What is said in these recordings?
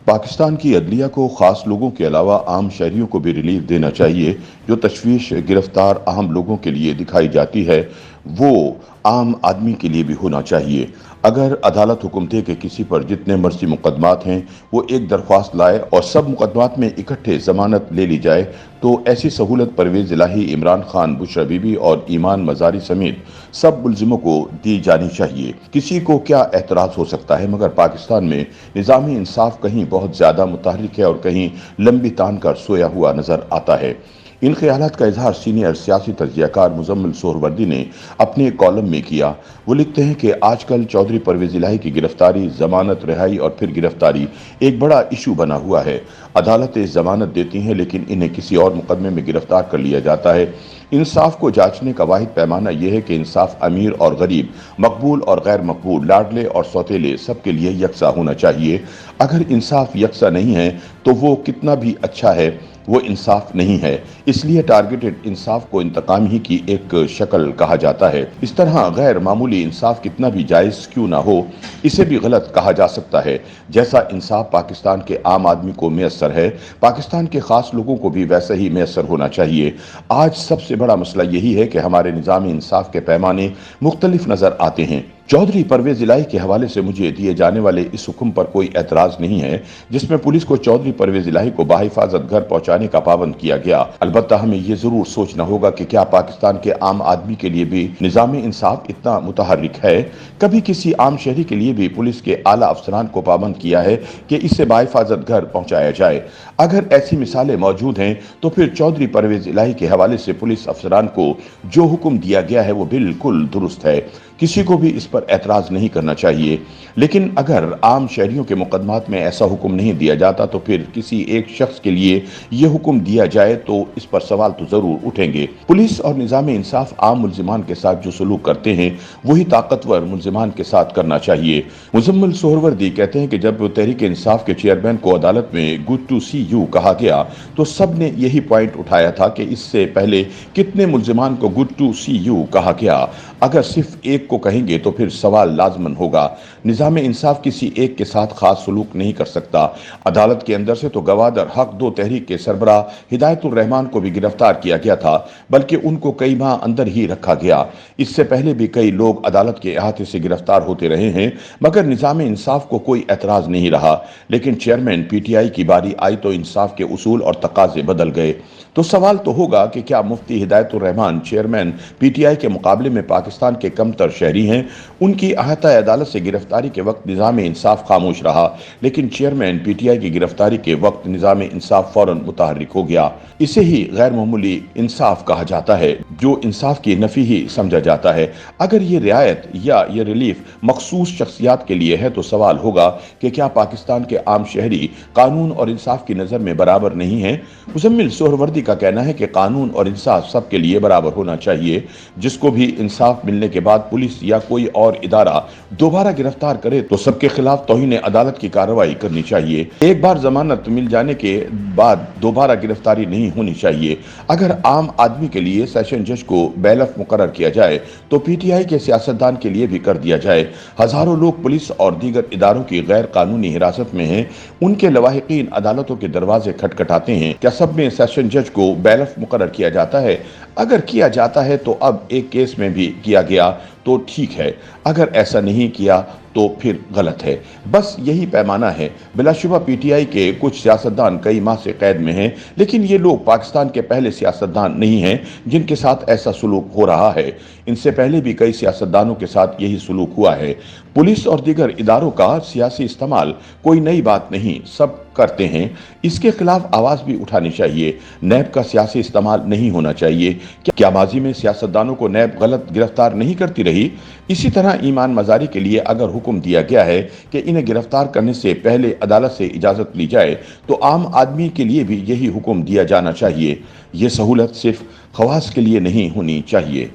पाकिस्तान की अदलिया को ख़ास लोगों के अलावा आम शहरियों को भी रिलीफ देना चाहिए। जो तशवीश गिरफ्तार अहम लोगों के लिए दिखाई जाती है वो आम आदमी के लिए भी होना चाहिए। अगर अदालत हुक्म दे कि किसी पर जितने मर्जी मुकदमात हैं वो एक दरख्वास्त लाए और सब मुकदमात में इकट्ठे जमानत ले ली जाए तो ऐसी सहूलत परवेज़ इलाही, इमरान खान, बुशरा बीबी और ईमान मजारी समेत सब मुल्जिमों को दी जानी चाहिए। किसी को क्या एतराज़ हो सकता है, मगर पाकिस्तान में निज़ामी इंसाफ कहीं बहुत ज़्यादा मुतहर्रिक है और कहीं लंबी तान कर सोया हुआ नज़र आता है। इन ख्यालात का इजहार सीनियर सियासी तज्ज़ियाकार मुज़म्मिल सोहरवर्दी ने अपने कॉलम में किया। वो लिखते हैं कि आजकल चौधरी परवेज़ इलाही की गिरफ्तारी, जमानत, रिहाई और फिर गिरफ्तारी एक बड़ा इशू बना हुआ है। अदालतें जमानत देती हैं लेकिन इन्हें किसी और मुकदमे में गिरफ्तार कर लिया जाता है। इंसाफ को जांचने का वाहिद पैमाना यह है कि इंसाफ अमीर और गरीब, मकबूल और गैर मकबूल, लाडले और सौतेले सबके लिए यकसा होना चाहिए। अगर इंसाफ यकसा नहीं है तो वो कितना भी अच्छा है वो इंसाफ नहीं है। इसलिए टारगेटेड इंसाफ को इंतकाम ही की एक शक्ल कहा जाता है। इस तरह गैर मामूली इंसाफ कितना भी जायज़ क्यों ना हो इसे भी गलत कहा जा सकता है। जैसा इंसाफ पाकिस्तान के आम आदमी को मैसर है, पाकिस्तान के खास लोगों को भी वैसा ही मैसर होना चाहिए। आज सबसे बड़ा मसला यही है कि हमारे निज़ाम इंसाफ के पैमाने मुख्तलिफ नज़र आते हैं। चौधरी परवेज़ इलाही के हवाले से मुझे दिए जाने वाले इस हुक्म पर कोई एतराज़ नहीं है जिसमें पुलिस को चौधरी परवेज़ इलाही को बाहिफाजत घर पहुंचाने का पाबंद किया गया। अलबत्ता हमें ये जरूर सोचना होगा कि क्या पाकिस्तान के आम आदमी के लिए भी निज़ाम इंसाफ इतना मुतहर्रिक है? कभी किसी आम शहरी के लिए भी पुलिस के आला अफसरान को पाबंद किया है कि इससे बाहिफाजत घर पहुंचाया जाए? अगर ऐसी मिसालें मौजूद हैं तो फिर चौधरी परवेज़ इलाही के हवाले से पुलिस अफसरान को जो हुक्म दिया गया है वो बिल्कुल दुरुस्त है। किसी को भी इस पर एतराज़ नहीं करना चाहिए। लेकिन अगर आम शहरियों के मुकदमात में ऐसा हुक्म नहीं दिया जाता तो फिर किसी एक शख्स के लिए ये हुक्म दिया जाए तो इस पर सवाल तो ज़रूर उठेंगे। पुलिस और निज़ाम इंसाफ आम मुल्जिमान के साथ जो सलूक करते हैं वही ताकतवर मुल्जिमान के साथ करना चाहिए। मुज़म्मिल सोहरवर्दी कहते हैं कि जब तहरीक इंसाफ के चेयरमैन को अदालत में गुड टू सी यू कहा गया तो सब ने यही पॉइंट उठाया था कि इससे पहले कितने मुल्जिमान को गुड टू सी यू कहा गया। अगर सिर्फ एक को कहेंगे तो फिर सवाल लाजमन होगा। निज़ाम इंसाफ किसी एक के साथ खास सलूक नहीं कर सकता। अदालत के अंदर से तो गवादर हक दो तहरीक के सरबराह हिदायतुर रहमान को भी गिरफ्तार किया गया था, बल्कि उनको कई माह अंदर ही रखा गया। इससे पहले भी कई लोग अदालत के अहाते से गिरफ्तार होते रहे हैं मगर निज़ाम इंसाफ को कोई एतराज़ नहीं रहा। लेकिन चेयरमैन PTI की बारी आई तो इंसाफ के उसूल और तकाजे बदल गए। तो सवाल तो होगा कि क्या मुफ्ती हिदायतुर रहमान चेयरमैन PTI के मुकाबले में पाकिस्तान के कमतर शहरी हैं? उनकी अहाता अदालत से गिरफ्तारी के वक्त निज़ाम इंसाफ खामोश रहा लेकिन चेयरमैन PTI की गिरफ्तारी के वक्त निज़ाम इंसाफ फौरन मुतहर्रिक हो गया। इसे ही गैर मामूली इंसाफ कहा जाता है, जो इंसाफ की नफी ही समझा जाता है। अगर ये रियायत या ये रिलीफ मखसूस शख्सियात के लिए है तो सवाल होगा कि क्या पाकिस्तान के आम शहरी कानून और इंसाफ की नज़र में बराबर नहीं है? मुज़म्मिल सोहरवर्दी का कहना है कि कानून और इंसाफ सबके लिए बराबर होना चाहिए। जिसको भी इंसाफ मिलने के बाद पुलिस या कोई और इदारा दोबारा गिरफ्तार करे तो सबके खिलाफ तौहीन अदालत की कार्रवाई करनी चाहिए। एक बार जमानत मिल जाने के बाद दोबारा गिरफ्तारी नहीं होनी चाहिए। अगर आम आदमी के लिए सेशन जज को बैलफ मुकर्रर किया जाए तो PTI के सियासतदान के लिए भी कर दिया जाए। हजारों लोग पुलिस और दीगर इदारों की गैर कानूनी हिरासत में हैं, उनके लवाहिकीन अदालतों के दरवाजे खटखटाते हैं। क्या सब में सेशन जज को बैलफ मुकर्रर किया जाता है? अगर किया जाता है तो अब एक केस में भी किया गया तो ठीक है, अगर ऐसा नहीं किया तो फिर गलत है। बस यही पैमाना है। बिलाशुबा PTI के कुछ सियासतदान कई माह से कैद में हैं, लेकिन ये लोग पाकिस्तान के पहले सियासतदान नहीं हैं जिनके साथ ऐसा सलूक हो रहा है। इनसे पहले भी कई सियासतदानों के साथ यही सलूक हुआ है। पुलिस और दीगर इदारों का सियासी इस्तेमाल कोई नई बात नहीं, सब करते हैं। इसके खिलाफ आवाज़ भी उठानी चाहिए। नैब का सियासी इस्तेमाल नहीं होना चाहिए। क्या माजी में सियासतदानों को नैब गलत गिरफ्तार नहीं करती रही? इसी तरह ईमान मजारी के लिए अगर हुक्म दिया गया है कि इन्हें गिरफ्तार करने से पहले अदालत से इजाज़त ली जाए तो आम आदमी के लिए भी यही हुक्म दिया जाना चाहिए। ये सहूलत सिर्फ खवास के लिए नहीं होनी चाहिए।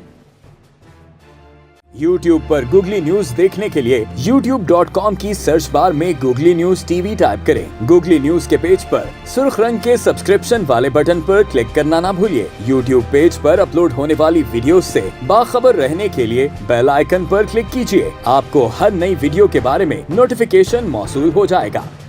YouTube पर गूगली न्यूज देखने के लिए youtube.com की सर्च बार में गूगली न्यूज TV टाइप करें। गूगली न्यूज के पेज पर सुर्ख रंग के सब्सक्रिप्शन वाले बटन पर क्लिक करना ना भूलिए। YouTube पेज पर अपलोड होने वाली वीडियोस से बाखबर रहने के लिए बेल आइकन पर क्लिक कीजिए। आपको हर नई वीडियो के बारे में नोटिफिकेशन मौसूल हो जाएगा।